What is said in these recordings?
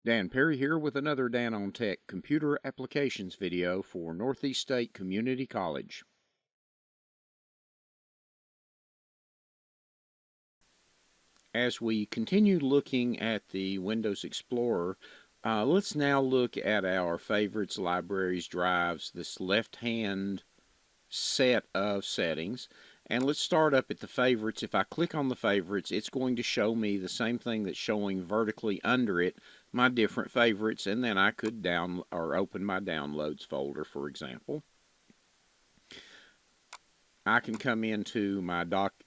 Dan Perry here with another danontech computer applications video for Northeast State Community College. As we continue looking at the Windows Explorer, let's now look at our favorites, libraries, drives, this left-hand set of settings. And let's start up at the favorites. If I click on the favorites, it's going to show me the same thing that's showing vertically under it, my different favorites, and then I could down or open my downloads folder, for example. I can come into my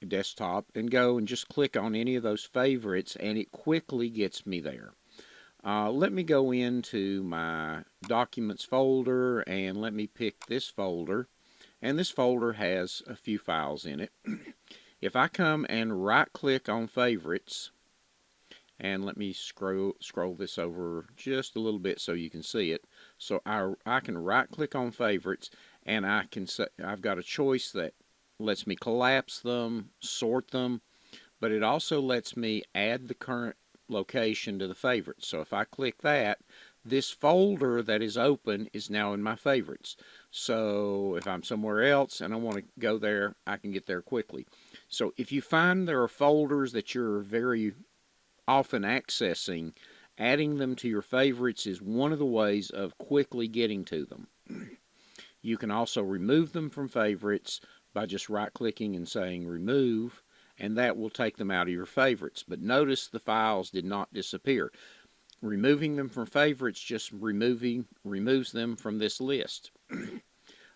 desktop and go and just click on any of those favorites, and it quickly gets me there. Let me go into my documents folder and let me pick this folder. And this folder has a few files in it. If I come and right click on favorites, and let me scroll this over just a little bit so you can see it. So I can right click on favorites, and I can say I've got a choice that lets me collapse them, sort them, but it also lets me add the current location to the favorites. So if I click that, this folder that is open is now in my favorites. So if I'm somewhere else and I want to go there, I can get there quickly. So if you find there are folders that you're very often accessing, adding them to your favorites is one of the ways of quickly getting to them. You can also remove them from favorites by just right-clicking and saying remove, and that will take them out of your favorites. But notice the files did not disappear. Removing them from favorites just removes them from this list.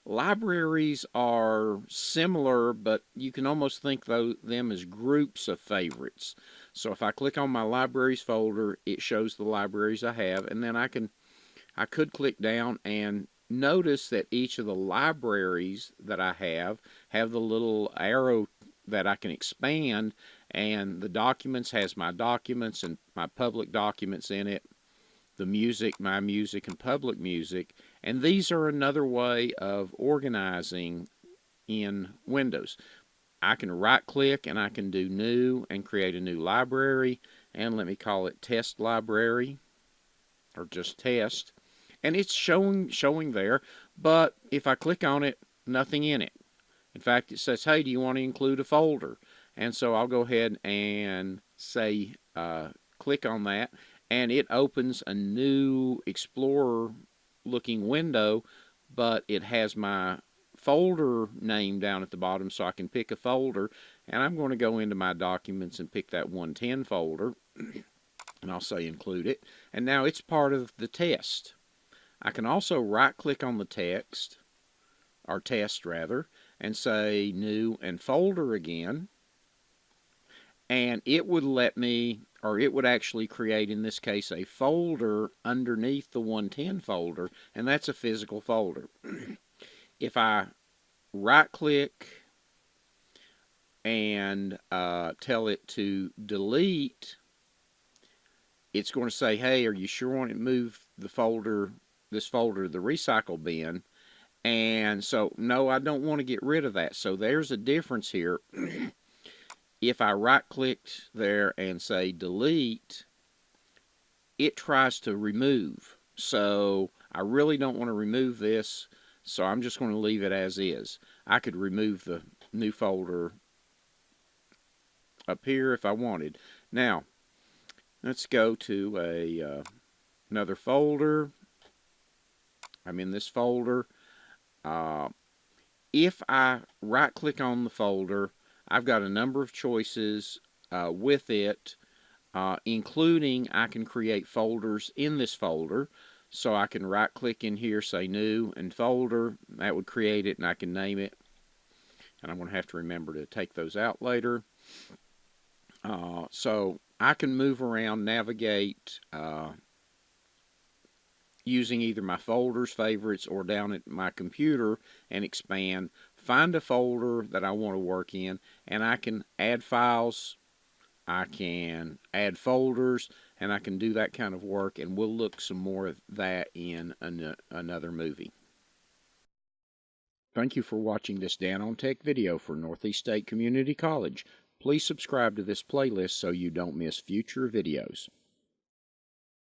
Libraries are similar, but you can almost think of them as groups of favorites. So if I click on my libraries folder, it shows the libraries I have, and then I could click down and notice that each of the libraries that I have the little arrow that I can expand, and the documents has my documents and my public documents in it, the music, my music, and public music. And these are another way of organizing in Windows. I can right click and I can do new and create a new library, and let me call it test library or just test, and it's showing there. But if I click on it, nothing in it. In fact, it says, hey, do you want to include a folder? And so I'll go ahead and say click on that, and it opens a new Explorer looking window, but it has my folder name down at the bottom, so I can pick a folder, and I'm going to go into my documents and pick that 110 folder, and I'll say include it, and now it's part of the test. I can also right click on the text, or test rather, and say new and folder again, and it would let me, or it would actually create, in this case, a folder underneath the 110 folder, and that's a physical folder. If I right click and tell it to delete, it's going to say, hey, are you sure you want to move the folder, this folder to the recycle bin? And so, no, I don't want to get rid of that. So there's a difference here. If I right-clicked there and say delete, it tries to remove. So I really don't want to remove this, so I'm just going to leave it as is. I could remove the new folder up here if I wanted. Now, let's go to another folder. I'm in this folder. If I right click on the folder, I've got a number of choices with it, including I can create folders in this folder. So I can right click in here, say new and folder, that would create it, and I can name it, and I'm going to have to remember to take those out later. So I can move around, navigate using either my folders, favorites, or down at my computer and expand, find a folder that I want to work in, and I can add files, I can add folders, and I can do that kind of work, and we'll look some more of that in another movie. Thank you for watching this danontech video for Northeast State Community College. Please subscribe to this playlist so you don't miss future videos.